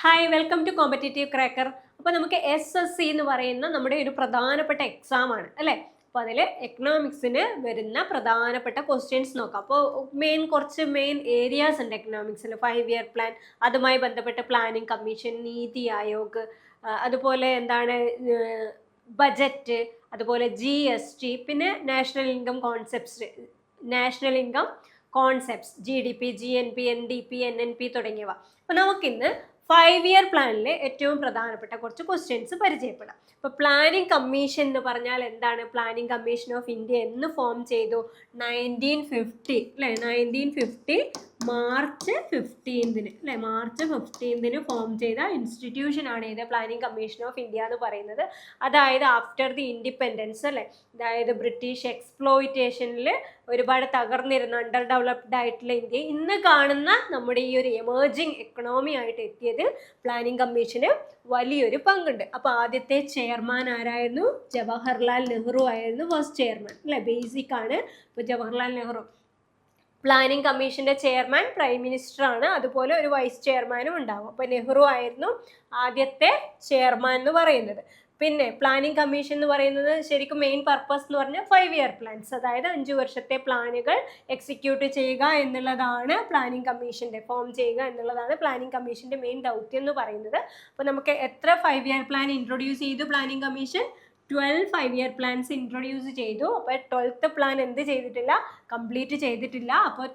Hi, welcome to competitive cracker. അപ്പോൾ നമുക്ക് SSC എന്ന് പറയുന്ന നമ്മുടെ ഒരു പ്രധാനപ്പെട്ട എക്സാം ആണ് അല്ലേ. അപ്പോൾ അതിൽ എക്കണോമിക്സിന് വരുന്ന പ്രധാനപ്പെട്ട ക്വസ്റ്റ്യൻസ് നോക്കാം. അപ്പോൾ കുറച്ച് മെയിൻ ഏരിയാസ് ഉണ്ട് എക്കണോമിക്സിൽ. 5 ഇയർ പ്ലാൻ, അതുമായി ബന്ധപ്പെട്ട പ്ലാനിംഗ് കമ്മീഷൻ, നീതി ആയോഗ്, അതുപോലെ എന്താണ് ബജറ്റ്, അതുപോലെ GST, പിന്നെ national income concepts GDP, GNP, NDP, NNP തുടങ്ങിയവ. അപ്പോൾ നമുക്കിന്ന് 5 ഇയർ പ്ലാനിലെ ഏറ്റവും പ്രധാനപ്പെട്ട കുറച്ച് ക്വസ്റ്റ്യൻസ് പരിചയപ്പെടാം. ഇപ്പോൾ പ്ലാനിംഗ് കമ്മീഷൻ എന്ന് പറഞ്ഞാൽ എന്താണ്? പ്ലാനിംഗ് കമ്മീഷൻ ഓഫ് ഇന്ത്യ എന്ന് ഫോം ചെയ്തു? 1950 അല്ലേ. 1950 മാർച്ച് 15 അല്ലേ. മാർച്ച് 15 ഫോം ചെയ്ത ഇൻസ്റ്റിറ്റ്യൂഷൻ ആണ് ഇത് പ്ലാനിംഗ് കമ്മീഷൻ ഓഫ് ഇന്ത്യ എന്ന് പറയുന്നത്. അതായത് ആഫ്റ്റർ ദി ഇൻഡിപെൻഡൻസ് അല്ലേ. അതായത് ബ്രിട്ടീഷ് എക്സ്പ്ലോയിറ്റേഷനിൽ ഒരുപാട് തകർന്നിരുന്ന അണ്ടർ ഡെവലപ്ഡ് ആയിട്ടുള്ള ഇന്ത്യ ഇന്ന് കാണുന്ന നമ്മുടെ ഈ ഒരു എമേർജിങ് എക്കണോമി ആയിട്ട് എത്തിയതിൽ പ്ലാനിംഗ് കമ്മീഷന് വലിയൊരു പങ്കുണ്ട്. അപ്പോൾ ആദ്യത്തെ ചെയർമാൻ ആരായിരുന്നു? ജവഹർലാൽ നെഹ്റു ആയിരുന്നു ഫസ്റ്റ് ചെയർമാൻ അല്ലേ. ബേസിക് ആണ്. ഇപ്പോൾ ജവഹർലാൽ നെഹ്റു പ്ലാനിംഗ് കമ്മീഷന്റെ ചെയർമാൻ പ്രൈം മിനിസ്റ്റർ ആണ്. അതുപോലെ ഒരു വൈസ് ചെയർമാനും ഉണ്ടാവും. അപ്പോൾ നെഹ്റു ആയിരുന്നു ആദ്യത്തെ ചെയർമാൻ എന്ന് പറയുന്നത്. പിന്നെ പ്ലാനിംഗ് കമ്മീഷൻ എന്ന് പറയുന്നത് ശരിക്കും മെയിൻ പർപ്പസ് എന്ന് പറഞ്ഞാൽ 5 ഇയർ പ്ലാൻസ്, അതായത് 5 വർഷത്തെ പ്ലാനുകൾ എക്സിക്യൂട്ട് ചെയ്യുക എന്നുള്ളതാണ് പ്ലാനിംഗ് കമ്മീഷന്റെ, ഫോം ചെയ്യുക എന്നുള്ളതാണ് പ്ലാനിംഗ് കമ്മീഷന്റെ മെയിൻ ദൗത്യം എന്ന് പറയുന്നത്. അപ്പോൾ നമുക്ക് എത്ര 5 ഇയർ പ്ലാൻ ഇൻട്രൊഡ്യൂസ് ചെയ്തു planning commission? 12 5 year plans introduce ചെയ്തു. അപ്പോൾ 12th പ്ലാൻ എന്ത് ചെയ്തിട്ടില്ല? കംപ്ലീറ്റ് ചെയ്തിട്ടില്ല. അപ്പോൾ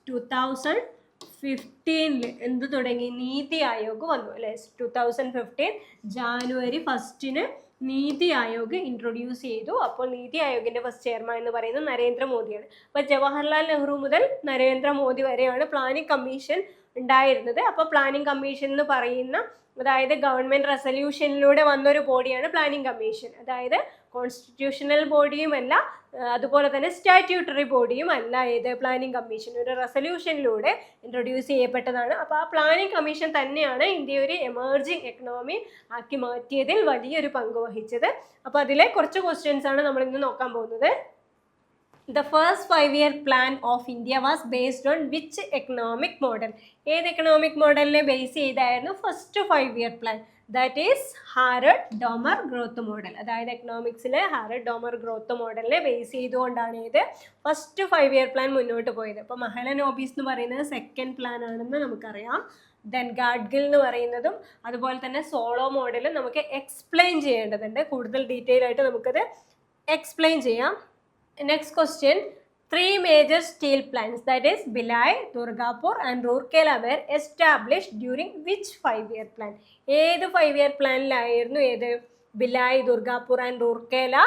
2015 എന്ത് തുടങ്ങി? നീതി ആയോഗ് വന്നു അല്ലേ. 2015 ജാനുവരി 1 നീതി ആയോഗ് ഇൻട്രൊഡ്യൂസ് ചെയ്തു. അപ്പോൾ നീതി ആയോഗിന്റെ ഫസ്റ്റ് ചെയർമാൻ എന്ന് പറയുന്നത് നരേന്ദ്രമോദിയാണ്. അപ്പോൾ ജവഹർലാൽ നെഹ്റു മുതൽ നരേന്ദ്രമോദി വരെയാണ് പ്ലാനിംഗ് കമ്മീഷൻ ഉണ്ടായിരുന്നത്. അപ്പോൾ പ്ലാനിംഗ് കമ്മീഷൻ എന്ന് പറയുന്ന, അതായത് ഗവൺമെന്റ് റെസൊല്യൂഷനിലൂടെ വന്നൊരു ബോഡിയാണ് പ്ലാനിംഗ് കമ്മീഷൻ. അതായത് കോൺസ്റ്റിറ്റ്യൂഷണൽ ബോഡിയുമല്ല, അതുപോലെ തന്നെ സ്റ്റാറ്റ്യൂട്ടറി ബോഡിയും അല്ല. ഏത് പ്ലാനിംഗ് കമ്മീഷൻ ഒരു റെസൊല്യൂഷനിലൂടെ ഇൻട്രൊഡ്യൂസ് ചെയ്യപ്പെട്ടതാണ്. അപ്പോൾ ആ പ്ലാനിംഗ് കമ്മീഷൻ തന്നെയാണ് ഇന്ത്യ ഒരു എമേർജിങ് എക്കണോമി ആക്കി മാറ്റിയതിൽ വലിയൊരു പങ്ക് വഹിച്ചത്. അപ്പോൾ അതിലെ കുറച്ച് ക്വസ്റ്റ്യൻസ് ആണ് നമ്മൾ ഇന്ന് നോക്കാൻ പോകുന്നത്. The first 5 year plan of India was based on which economic model? ഏത് എക്കണോമിക് മോഡലിനെ ബേസ് ചെയ്തായിരുന്നു first 5 year plan? That is Harrod Domar growth model. അതായത് എക്കണോമിക്സിലെ ഹാരഡ്-ഡോമർ ഗ്രോത്ത് മോഡലിനെ ബേസ് ചെയ്തുകൊണ്ടാണ് ഇത് ഫസ്റ്റ് 5 ഇയർ പ്ലാൻ മുന്നോട്ട് പോയത്. അപ്പോൾ മഹലനോബിസ് എന്ന് പറയുന്നത് സെക്കൻഡ് പ്ലാൻ ആണെന്ന് നമുക്കറിയാം. ദെൻ ഗാഡ്ഗിൽ എന്ന് പറയുന്നതും അതുപോലെ തന്നെ സോളോ മോഡലും നമുക്ക് എക്സ്പ്ലെയിൻ ചെയ്യേണ്ടതുണ്ട്. കൂടുതൽ ഡീറ്റെയിൽ ആയിട്ട് നമുക്കത് എക്സ്പ്ലെയിൻ ചെയ്യാം. Next question, 3 major steel plants, that is Bhilai, Durgapur and Rourkela were established during which 5 year plan? ഏത് 5 ഇയർ പ്ലാനിലായിരുന്നു ഏത് Bhilai, Durgapur and Rourkela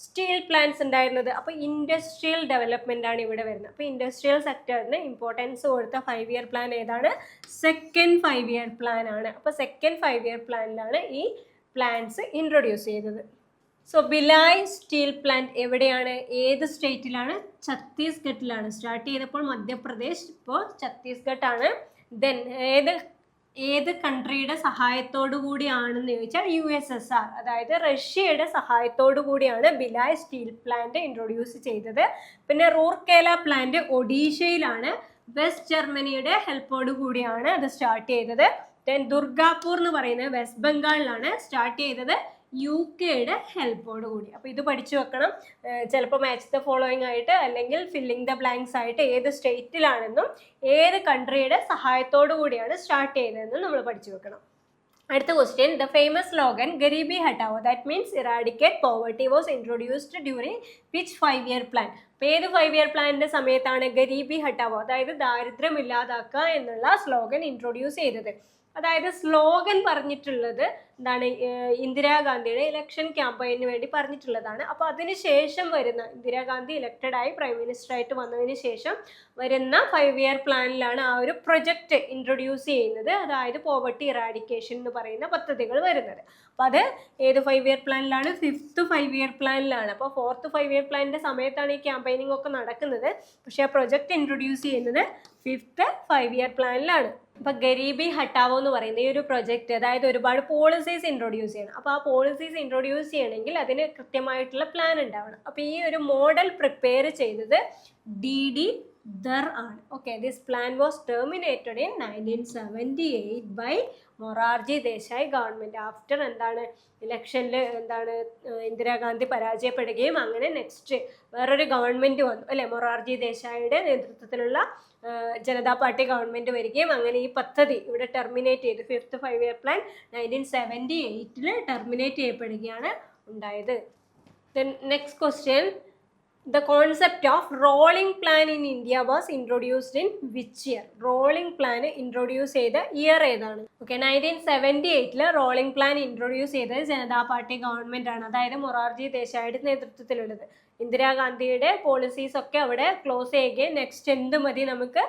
steel plants ഉണ്ടായിരുന്നത്? അപ്പോൾ ഇൻഡസ്ട്രിയൽ ഡെവലപ്മെന്റ് ആണ് ഇവിടെ വരുന്നത്. അപ്പോൾ ഇൻഡസ്ട്രിയൽ സെക്ടറിന് ഇമ്പോർട്ടൻസ് കൊടുത്ത 5 ഇയർ പ്ലാൻ ഏതാണ്? സെക്കൻഡ് 5 ഇയർ പ്ലാൻ ആണ്. അപ്പോൾ സെക്കൻഡ് 5 ഇയർ പ്ലാനിലാണ് ഈ പ്ലാന്റ്സ് ഇൻട്രൊഡ്യൂസ് ചെയ്തത്. സോ ബിലായ് സ്റ്റീൽ പ്ലാന്റ് എവിടെയാണ്? ഏത് സ്റ്റേറ്റിലാണ്? ഛത്തീസ്ഗഡിലാണ്. സ്റ്റാർട്ട് ചെയ്തപ്പോൾ മധ്യപ്രദേശ്, ഇപ്പോൾ ഛത്തീസ്ഗഡ് ആണ്. ദെൻ ഏത് കൺട്രിയുടെ സഹായത്തോടു കൂടിയാണെന്ന് ചോദിച്ചാൽ USSR, അതായത് റഷ്യയുടെ സഹായത്തോടു കൂടിയാണ് ബിലായ് സ്റ്റീൽ പ്ലാന്റ് ഇൻട്രൊഡ്യൂസ് ചെയ്തത്. പിന്നെ റൂർക്കേല പ്ലാന്റ് ഒഡീഷയിലാണ്. വെസ്റ്റ് ജർമ്മനിയുടെ ഹെൽപ്പോടു കൂടിയാണ് അത് സ്റ്റാർട്ട് ചെയ്തത്. ദെൻ ദുർഗാപൂർ എന്ന് പറയുന്നത് വെസ്റ്റ് ബംഗാളിലാണ് സ്റ്റാർട്ട് ചെയ്തത്, UK-യുടെ ഹെൽപ്പോട് കൂടി. അപ്പോൾ ഇത് പഠിച്ചു വെക്കണം. ചിലപ്പോൾ മാച്ച് ദ ഫോളോയിങ് ആയിട്ട് അല്ലെങ്കിൽ ഫില്ലിംഗ് ദ ബ്ലാങ്ക്സ് ആയിട്ട് ഏത് സ്റ്റേറ്റിലാണെന്നും ഏത് കൺട്രിയുടെ സഹായത്തോടു കൂടിയാണ് സ്റ്റാർട്ട് ചെയ്തതെന്നും നമ്മൾ പഠിച്ചു വെക്കണം. അടുത്ത question, the famous slogan Garibi Hatao, that means eradicate poverty, was introduced during which 5 year plan? അപ്പോൾ ഏത് 5 ഇയർ പ്ലാനിന്റെ സമയത്താണ് ഗരീബി ഹട്ടാവോ, അതായത് ദാരിദ്ര്യം ഇല്ലാതാക്കുക എന്നുള്ള സ്ലോഗൻ ഇൻട്രൊഡ്യൂസ് ചെയ്തത്? അതായത് സ്ലോഗൻ പറഞ്ഞിട്ടുള്ളത് എന്താണ്? ഇന്ദിരാഗാന്ധിയുടെ ഇലക്ഷൻ ക്യാമ്പയിന് വേണ്ടി പറഞ്ഞിട്ടുള്ളതാണ്. അപ്പോൾ അതിനുശേഷം വരുന്ന, ഇന്ദിരാഗാന്ധി ഇലക്റ്റഡായി പ്രൈം മിനിസ്റ്റർ ആയിട്ട് വന്നതിന് ശേഷം വരുന്ന 5 ഇയർ പ്ലാനിലാണ് ആ ഒരു പ്രൊജക്റ്റ് ഇൻട്രൊഡ്യൂസ് ചെയ്യുന്നത്. അതായത് പോവർട്ടി ഇറാഡിക്കേഷൻ എന്ന് പറയുന്ന പദ്ധതികൾ വരുന്നത്. അപ്പോൾ അത് ഏത് 5 ഇയർ പ്ലാനിലാണ്? 5th 5 year പ്ലാനിലാണ്. അപ്പോൾ 4th 5 ഇയർ പ്ലാനിന്റെ സമയത്താണ് ഈ ക്യാമ്പയിനിങ് ഒക്കെ നടക്കുന്നത്. പക്ഷേ ആ പ്രൊജക്റ്റ് ഇൻട്രൊഡ്യൂസ് ചെയ്യുന്നത് 5th 5 ഇയർ പ്ലാനിലാണ്. അപ്പോൾ ഗരീബി ഹട്ടാവോ എന്ന് പറയുന്ന ഈ ഒരു പ്രൊജക്റ്റ്, അതായത് ഒരുപാട് പോളിസീസ് ഇൻട്രൊഡ്യൂസ് ചെയ്യണം. അപ്പോൾ ആ പോളിസീസ് ഇൻട്രൊഡ്യൂസ് ചെയ്യണമെങ്കിൽ അതിന് കൃത്യമായിട്ടുള്ള പ്ലാൻ ഉണ്ടാവണം. അപ്പോൾ ഈ ഒരു മോഡൽ പ്രിപ്പയർ ചെയ്തത് DD Dhar ആണ്. Okay, this plan was terminated in 1978 by Morarji Desai government. After എന്താണ് ഇലക്ഷനിൽ എന്താണ് ഇന്ദിരാഗാന്ധി പരാജയപ്പെടുകയും അങ്ങനെ നെക്സ്റ്റ് വേറൊരു ഗവൺമെൻറ് വന്നു അല്ലേ, മൊറാർജി ദേശായിയുടെ നേതൃത്വത്തിലുള്ള ജനതാ പാർട്ടി ഗവൺമെൻറ് വരികയും അങ്ങനെ ഈ പദ്ധതി ഇവിടെ ടെർമിനേറ്റ് ചെയ്തു. 5th 5-year പ്ലാൻ 1978 ടെർമിനേറ്റ് ചെയ്യപ്പെടുകയാണ് ഉണ്ടായത്. Then next question, the concept of rolling plan in India was introduced in which year? Rolling plan introduce ചെയ്ത ഇയർ ഏതാണ്? ഓക്കെ, 1978 റോളിംഗ് പ്ലാൻ ഇൻട്രൊഡ്യൂസ് ചെയ്തത് ജനതാ പാർട്ടി ഗവൺമെന്റ് ആണ്, അതായത് മൊറാർജി ദേശായിയുടെ നേതൃത്വത്തിലുള്ളത്. ഇന്ദിരാഗാന്ധിയുടെ പോളിസീസ് ഒക്കെ അവിടെ ക്ലോസ് ചെയ്യുകയും നെക്സ്റ്റ് എന്ത് മതി, നമുക്ക്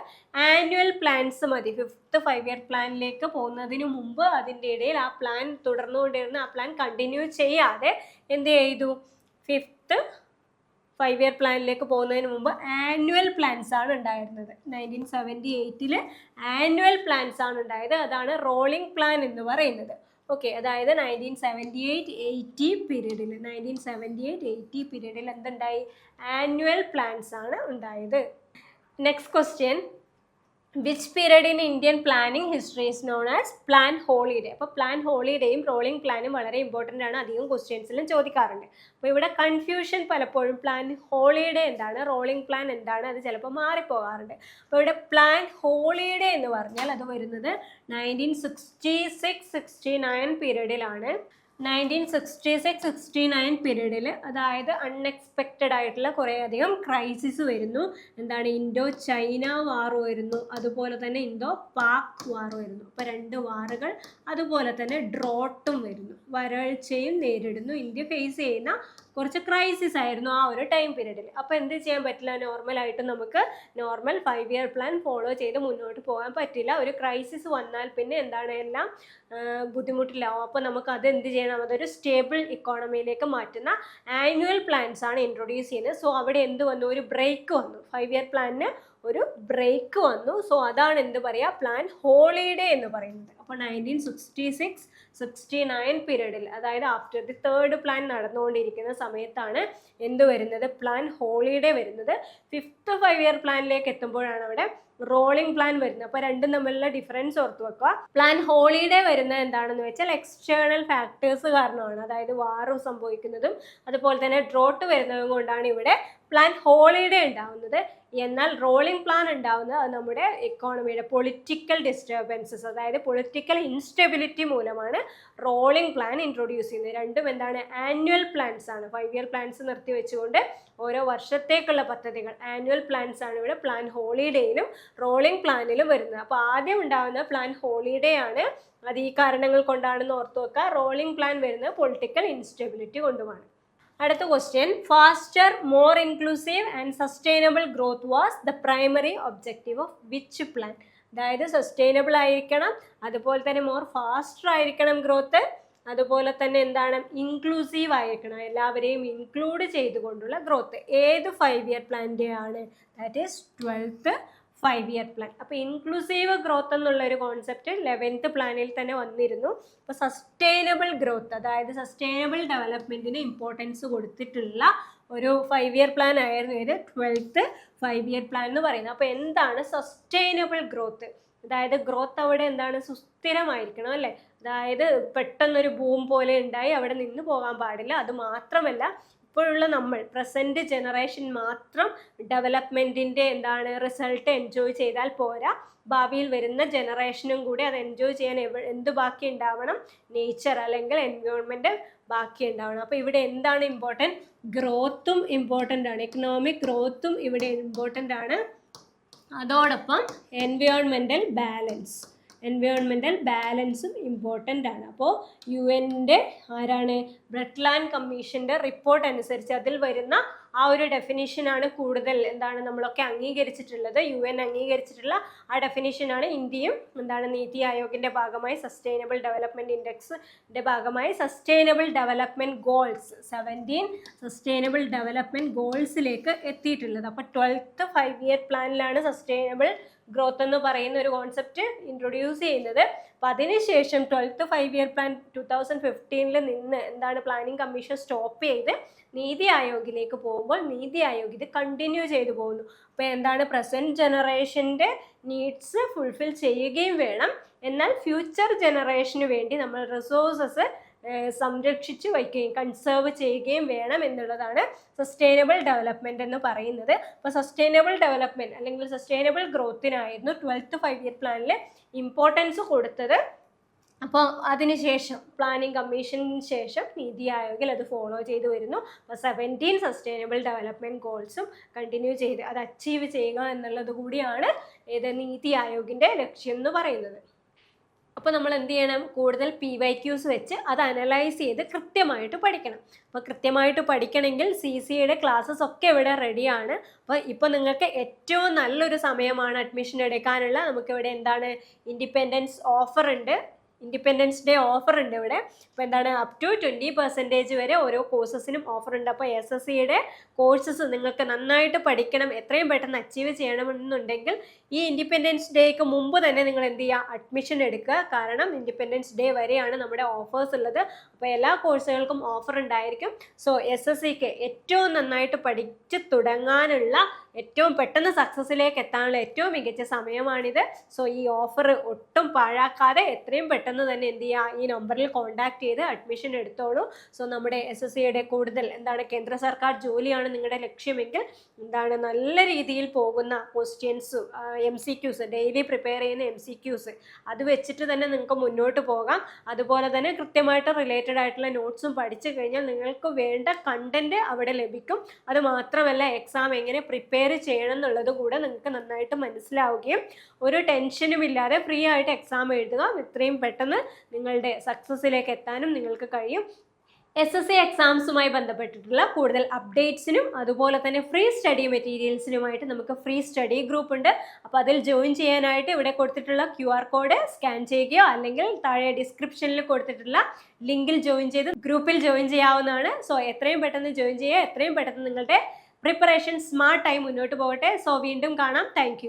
ആനുവൽ പ്ലാൻസ് മതി. 5th 5-year പ്ലാനിലേക്ക് പോകുന്നതിന് മുമ്പ് അതിൻ്റെ ഇടയിൽ ആ പ്ലാൻ തുടർന്നുകൊണ്ടിരുന്ന ആ പ്ലാൻ കണ്ടിന്യൂ ചെയ്യാതെ എന്ത് ചെയ്തു, 5th 5-year പ്ലാനിലേക്ക് പോകുന്നതിന് മുമ്പ് ആനുവൽ പ്ലാൻസ് ആണ് ഉണ്ടായിരുന്നത്. 1978 ആനുവൽ പ്ലാൻസ് ആണ് ഉണ്ടായത്. അതാണ് റോളിംഗ് പ്ലാൻ എന്ന് പറയുന്നത്. ഓക്കെ, അതായത് 1978-80 പീരീഡിൽ 1978-80 പീരീഡിൽ എന്തുണ്ടായി, ആനുവൽ പ്ലാൻസ് ആണ് ഉണ്ടായത്. Next question, which period in Indian planning history is known as plan holiday? അപ്പോൾ പ്ലാൻ ഹോളിഡേയും റോളിംഗ് പ്ലാനും വളരെ ഇമ്പോർട്ടൻ്റ് ആണ്, അധികം ക്വസ്റ്റ്യൻസിലും ചോദിക്കാറുണ്ട്. അപ്പോൾ ഇവിടെ കൺഫ്യൂഷൻ പലപ്പോഴും പ്ലാൻ ഹോളിഡേ എന്താണ്, റോളിംഗ് പ്ലാൻ എന്താണ്, അത് ചിലപ്പോൾ മാറിപ്പോകാറുണ്ട്. അപ്പോൾ ഇവിടെ പ്ലാൻ ഹോളിഡേ എന്ന് പറഞ്ഞാൽ അത് വരുന്നത് 1966-69 പീരീഡിലാണ്. 1966-69 പീരീഡിൽ, അതായത് അൺഎക്സ്പെക്റ്റഡ് ആയിട്ടുള്ള കുറേയധികം ക്രൈസിസ് വരുന്നു. എന്താണ്, ഇൻഡോ ചൈന വാർ വരുന്നു, അതുപോലെ തന്നെ ഇൻഡോ പാക് വാർ വരുന്നു. അപ്പോൾ 2 വാറുകൾ, അതുപോലെ തന്നെ ഡ്രോട്ടും വരുന്നു, വരൾച്ചയും നേരിടുന്നു. ഇന്ത്യ ഫേസ് ചെയ്യുന്ന കുറച്ച് ക്രൈസിസ് ആയിരുന്നു ആ ഒരു ടൈം പീരീഡിൽ. അപ്പോൾ എന്ത് ചെയ്യാൻ പറ്റില്ല, നോർമലായിട്ട് നമുക്ക് നോർമൽ 5-year പ്ലാൻ ഫോളോ ചെയ്ത് മുന്നോട്ട് പോകാൻ പറ്റില്ല. ഒരു ക്രൈസിസ് വന്നാൽ പിന്നെ എന്താണ്, എല്ലാം ബുദ്ധിമുട്ടിലാവും. അപ്പോൾ നമുക്ക് അത് എന്ത് ചെയ്യണം, അതൊരു സ്റ്റേബിൾ ഇക്കോണമിയിലേക്ക് മാറ്റുന്ന ആനുവൽ പ്ലാൻസ് ആണ് ഇൻട്രൊഡ്യൂസ് ചെയ്യുന്നത്. സോ അവിടെ എന്ത് വന്നു, ഒരു ബ്രേക്ക് വന്നു, 5-year പ്ലാനിന് ഒരു ബ്രേക്ക് വന്നു. സോ അതാണ് എന്ത് പറയുക, പ്ലാൻ ഹോളിഡേ എന്ന് പറയുന്നത്. അപ്പോൾ 1966-69 പീരീഡിൽ, അതായത് ആഫ്റ്റർ ദി 3rd പ്ലാൻ നടന്നുകൊണ്ടിരിക്കുന്ന സമയത്താണ് എന്ത് വരുന്നത്, പ്ലാൻ ഹോളിഡേ വരുന്നത്. 5th 5-year പ്ലാനിലേക്ക് എത്തുമ്പോഴാണ് അവിടെ റോളിംഗ് പ്ലാൻ വരുന്നത്. അപ്പോൾ രണ്ടും തമ്മിലുള്ള ഡിഫറൻസ് ഓർത്ത് വെക്കുക. പ്ലാൻ ഹോളിഡേ വരുന്നത് എന്താണെന്ന് വെച്ചാൽ എക്സ്റ്റേണൽ ഫാക്ടേഴ്സ് കാരണമാണ്, അതായത് വാർ സംഭവിക്കുന്നതും അതുപോലെ തന്നെ ഡ്രോട്ട് വരുന്നതും കൊണ്ടാണ് ഇവിടെ പ്ലാൻ ഹോളിഡേ ഉണ്ടാവുന്നത്. എന്നാൽ റോളിംഗ് പ്ലാൻ ഉണ്ടാവുന്നത് അത് നമ്മുടെ എക്കോണമിയുടെ പൊളിറ്റിക്കൽ ഡിസ്റ്റർബൻസസ്, അതായത് പൊളിറ്റിക്കൽ ഇൻസ്റ്റെബിലിറ്റി മൂലമാണ് റോളിംഗ് പ്ലാൻ ഇൻട്രൊഡ്യൂസ് ചെയ്യുന്നത്. രണ്ടും എന്താണ്, ആനുവൽ പ്ലാൻസ് ആണ്. 5-year പ്ലാൻസ് നിർത്തി വെച്ചുകൊണ്ട് ഓരോ വർഷത്തേക്കുള്ള പദ്ധതികൾ, ആനുവൽ പ്ലാൻസ് ആണ് ഇവിടെ പ്ലാൻ ഹോളിഡേയിലും റോളിംഗ് പ്ലാനിലും വരുന്നത്. അപ്പോൾ ആദ്യം ഉണ്ടാകുന്ന പ്ലാൻ ഹോളിഡേ ആണ്, അത് ഈ കാരണങ്ങൾ കൊണ്ടാണെന്ന് ഓർത്തു വെക്കുക. റോളിംഗ് പ്ലാൻ വരുന്നത് പൊളിറ്റിക്കൽ ഇൻസ്റ്റെബിലിറ്റി കൊണ്ടുമാണ്. അടുത്ത question, faster, more inclusive and sustainable growth was the primary objective of which plan? അതായത് സസ്റ്റൈനബിൾ ആയിരിക്കണം, അതുപോലെ തന്നെ മോർ ഫാസ്റ്റർ ആയിരിക്കണം ഗ്രോത്ത്, അതുപോലെ തന്നെ എന്താണ്, ഇൻക്ലൂസീവ് ആയിരിക്കണം, എല്ലാവരെയും ഇൻക്ലൂഡ് ചെയ്തുകൊണ്ടുള്ള ഗ്രോത്ത്. ഏത് 5-year പ്ലാനിൻ്റെ ആണ്? That is 12th 5-year plan. അപ്പോൾ ഇൻക്ലൂസീവ് ഗ്രോത്ത് എന്നുള്ള ഒരു കോൺസെപ്റ്റ് 11th പ്ലാനിൽ തന്നെ വന്നിരുന്നു. അപ്പോൾ സസ്റ്റൈനബിൾ ഗ്രോത്ത്, അതായത് സസ്റ്റൈനബിൾ ഡെവലപ്മെൻറ്റിന് ഇമ്പോർട്ടൻസ് കൊടുത്തിട്ടുള്ള ഒരു 5-year പ്ലാൻ ആയിരുന്നു ഇത് 12th 5-year പ്ലാൻ എന്ന് പറയുന്നത്. അപ്പോൾ എന്താണ് സസ്റ്റൈനബിൾ ഗ്രോത്ത്? അതായത് ഗ്രോത്ത് അവിടെ എന്താണ്, സുസ്ഥിരമായിരിക്കണം അല്ലേ, അതായത് പെട്ടെന്നൊരു ബൂം പോലെ ഉണ്ടായി അവിടെ നിന്ന് പോകാൻ പാടില്ല. അത് മാത്രമല്ല, ഇപ്പോഴുള്ള നമ്മൾ പ്രസൻറ്റ് ജനറേഷൻ മാത്രം ഡെവലപ്മെൻറ്റിൻ്റെ എന്താണ് റിസൾട്ട് എൻജോയ് ചെയ്താൽ പോരാ, ഭാവിയിൽ വരുന്ന ജനറേഷനും കൂടി അത് എൻജോയ് ചെയ്യാൻ എന്ത് ബാക്കി ഉണ്ടാവണം, നേച്ചർ അല്ലെങ്കിൽ എൻവയോൺമെൻറ്റ് ബാക്കി ഉണ്ടാവണം. അപ്പോൾ ഇവിടെ എന്താണ് ഇമ്പോർട്ടൻറ്റ്, ഗ്രോത്തും ഇമ്പോർട്ടൻ്റ് ആണ്, എക്കണോമിക് ഗ്രോത്തും ഇവിടെ ഇമ്പോർട്ടൻ്റ് ആണ്. അതോടൊപ്പം എൻവയോൺമെൻറ്റൽ ബാലൻസും ഇമ്പോർട്ടൻ്റ് ആണ്. അപ്പോൾ UN-ൻ്റെ ആരാണ്, ബ്രട്ട്ലാൻഡ് കമ്മീഷൻ്റെ റിപ്പോർട്ട് അനുസരിച്ച് അതിൽ വരുന്ന ആ ഒരു ഡെഫിനിഷനാണ് കൂടുതൽ എന്താണ് നമ്മളൊക്കെ അംഗീകരിച്ചിട്ടുള്ളത്. UN അംഗീകരിച്ചിട്ടുള്ള ആ ഡെഫിനിഷനാണ് ഇന്ത്യയും എന്താണ് നീതി ആയോഗിൻ്റെ ഭാഗമായി സസ്റ്റൈനബിൾ ഡെവലപ്മെൻറ്റ് ഇൻഡെക്സിൻ്റെ ഭാഗമായി sustainable development goals 17 sustainable development ഗോൾസിലേക്ക് എത്തിയിട്ടുള്ളത്. അപ്പോൾ 12th 5-year പ്ലാനിലാണ് സസ്റ്റൈനബിൾ ഗ്രോത്ത് എന്ന് പറയുന്ന ഒരു കോൺസെപ്റ്റ് ഇൻട്രൊഡ്യൂസ് ചെയ്യുന്നത്. അപ്പോൾ അതിനുശേഷം 12th 5-year പ്ലാൻ 2015 നിന്ന് എന്താണ് പ്ലാനിംഗ് കമ്മീഷൻ സ്റ്റോപ്പ് ചെയ്ത് നീതി ആയോഗിലേക്ക് പോകുമ്പോൾ നീതി ആയോഗ് ഇത് കണ്ടിന്യൂ ചെയ്തു പോകുന്നു. അപ്പോൾ എന്താണ്, പ്രസൻറ്റ് ജനറേഷൻ്റെ നീഡ്സ് ഫുൾഫിൽ ചെയ്യുകയും വേണം, എന്നാൽ ഫ്യൂച്ചർ ജനറേഷന് വേണ്ടി നമ്മൾ റിസോഴ്സസ് സംരക്ഷിച്ച് വയ്ക്കുകയും കൺസേർവ് ചെയ്യുകയും വേണം എന്നുള്ളതാണ് സസ്റ്റൈനബിൾ ഡെവലപ്മെൻറ്റ് എന്ന് പറയുന്നത്. അപ്പോൾ സസ്റ്റൈനബിൾ ഡെവലപ്മെൻറ്റ് അല്ലെങ്കിൽ സസ്റ്റൈനബിൾ ഗ്രോത്തിനായിരുന്നു 12th 5-year പ്ലാനിൽ ഇമ്പോർട്ടൻസ് കൊടുത്തത്. അപ്പോൾ അതിനുശേഷം പ്ലാനിംഗ് കമ്മീഷന് ശേഷം നീതി ആയോഗിൽ അത് ഫോളോ ചെയ്ത് വരുന്നു. അപ്പോൾ 17 സസ്റ്റൈനബിൾ ഡെവലപ്മെൻറ്റ് ഗോൾസും കണ്ടിന്യൂ ചെയ്ത് അത് അച്ചീവ് ചെയ്യുക എന്നുള്ളത് കൂടിയാണ് ഏത് നീതി ആയോഗിൻ്റെ ലക്ഷ്യം എന്ന് പറയുന്നത്. അപ്പോൾ നമ്മൾ എന്ത് ചെയ്യണം, കൂടുതൽ PYQs വെച്ച് അത് അനലൈസ് ചെയ്ത് കൃത്യമായിട്ട് പഠിക്കണം. അപ്പോൾ കൃത്യമായിട്ട് പഠിക്കണമെങ്കിൽ CCയുടെ ക്ലാസ്സസ് ഒക്കെ ഇവിടെ റെഡിയാണ്. അപ്പോൾ ഇപ്പോൾ നിങ്ങൾക്ക് ഏറ്റവും നല്ലൊരു സമയമാണ് അഡ്മിഷൻ എടുക്കാനുള്ള. നമുക്കിവിടെ എന്താണ് ഇൻഡിപെൻഡൻസ് ഓഫർ ഉണ്ട്, ഇൻഡിപെൻഡൻസ് ഡേ ഓഫർ ഉണ്ട് ഇവിടെ. അപ്പോൾ എന്താണ് അപ് ടു 20% വരെ ഓരോ കോഴ്സസിനും ഓഫർ ഉണ്ട്. അപ്പോൾ SSCയുടെ കോഴ്സസ് നിങ്ങൾക്ക് നന്നായിട്ട് പഠിക്കണം, എത്രയും പെട്ടെന്ന് അച്ചീവ് ചെയ്യണമെന്നുണ്ടെങ്കിൽ ഈ ഇൻഡിപെൻഡൻസ് ഡേക്ക് മുമ്പ് തന്നെ നിങ്ങൾ എന്ത് ചെയ്യുക, അഡ്മിഷൻ എടുക്കുക. കാരണം ഇൻഡിപെൻഡൻസ് ഡേ വരെയാണ് നമ്മുടെ ഓഫേഴ്സ് ഉള്ളത്. അപ്പോൾ എല്ലാ കോഴ്സുകൾക്കും ഓഫർ ഉണ്ടായിരിക്കും. സോ SSCക്ക് ഏറ്റവും നന്നായിട്ട് പഠിച്ച് തുടങ്ങാനുള്ള, ഏറ്റവും പെട്ടെന്ന് സക്സസ്സിലേക്ക് എത്താനുള്ള ഏറ്റവും മികച്ച സമയമാണിത്. സോ ഈ ഓഫർ ഒട്ടും പാഴാക്കാതെ എത്രയും പെട്ടെന്ന് തന്നെ എന്ത് ചെയ്യുക, ഈ നമ്പറിൽ കോൺടാക്ട് ചെയ്ത് അഡ്മിഷൻ എടുത്തോളൂ. സോ നമ്മുടെ SSCയുടെ കൂടുതൽ എന്താണ് കേന്ദ്ര സർക്കാർ ജോലിയാണ് നിങ്ങളുടെ ലക്ഷ്യമെങ്കിൽ എന്താണ് നല്ല രീതിയിൽ പോകുന്ന ക്വസ്റ്റ്യൻസും MCQs ഡെയിലി പ്രിപ്പയർ ചെയ്യുന്ന MCQs അത് വെച്ചിട്ട് തന്നെ നിങ്ങൾക്ക് മുന്നോട്ട് പോകാം. അതുപോലെ തന്നെ കൃത്യമായിട്ട് റിലേറ്റഡ് ആയിട്ടുള്ള നോട്ട്സും പഠിച്ചു കഴിഞ്ഞാൽ നിങ്ങൾക്ക് വേണ്ട കണ്ടന്റ് അവിടെ ലഭിക്കും. അത് മാത്രമല്ല എക്സാം എങ്ങനെ പ്രിപ്പയർ ചെയ്യണം എന്നുള്ളത് കൂടെ നിങ്ങൾക്ക് നന്നായിട്ട് മനസ്സിലാവുകയും ഒരു ടെൻഷനും ഇല്ലാതെ ഫ്രീ ആയിട്ട് എക്സാം എഴുതുക. ഇത്രയും പെട്ടെന്ന് നിങ്ങളുടെ സക്സസ്സിലേക്ക് എത്താനും നിങ്ങൾക്ക് കഴിയും. SSC എക്സാംസുമായി ബന്ധപ്പെട്ടിട്ടുള്ള കൂടുതൽ അപ്ഡേറ്റ്സിനും അതുപോലെ തന്നെ ഫ്രീ സ്റ്റഡി മെറ്റീരിയൽസിനുമായിട്ട് നമുക്ക് ഫ്രീ സ്റ്റഡി ഗ്രൂപ്പ് ഉണ്ട്. അപ്പോൾ അതിൽ ജോയിൻ ചെയ്യാനായിട്ട് ഇവിടെ കൊടുത്തിട്ടുള്ള QR കോഡ് സ്കാൻ ചെയ്യുകയോ അല്ലെങ്കിൽ താഴെ ഡിസ്ക്രിപ്ഷനിൽ കൊടുത്തിട്ടുള്ള ലിങ്കിൽ ജോയിൻ ചെയ്ത് ഗ്രൂപ്പിൽ ജോയിൻ ചെയ്യാവുന്നതാണ്. സോ എത്രയും പെട്ടെന്ന് ജോയിൻ ചെയ്യുക, എത്രയും പെട്ടെന്ന് നിങ്ങളുടെ പ്രിപ്പറേഷൻ സ്മാർട്ടായി മുന്നോട്ട് പോകട്ടെ. സോ വീണ്ടും കാണാം. താങ്ക്